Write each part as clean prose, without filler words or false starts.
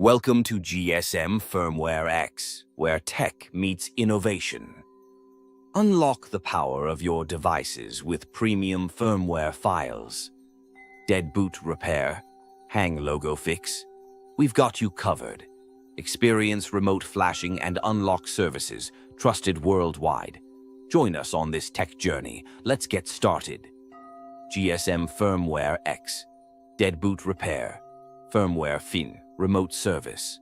Welcome to GSMFirmwareX, where tech meets innovation. Unlock the power of your devices with premium firmware files. Deadboot repair, hang logo fix. We've got you covered. Experience remote flashing and unlock services, trusted worldwide. Join us on this tech journey. Let's get started. GSMFirmwareX, Deadboot repair, firmware fin, remote service.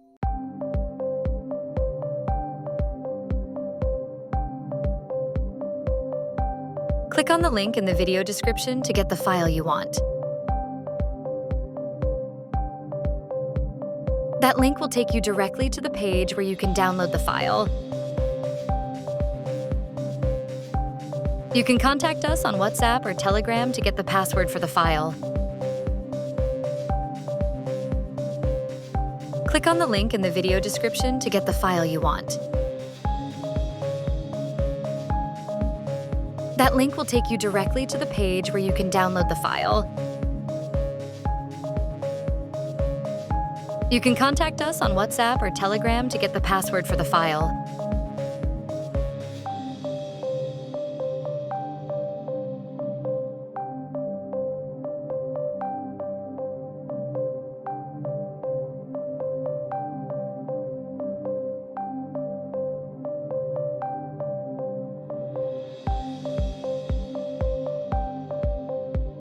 Click on the link in the video description to get the file you want. That link will take you directly to the page where you can download the file. You can contact us on WhatsApp or Telegram to get the password for the file. Click on the link in the video description to get the file you want. That link will take you directly to the page where you can download the file. You can contact us on WhatsApp or Telegram to get the password for the file.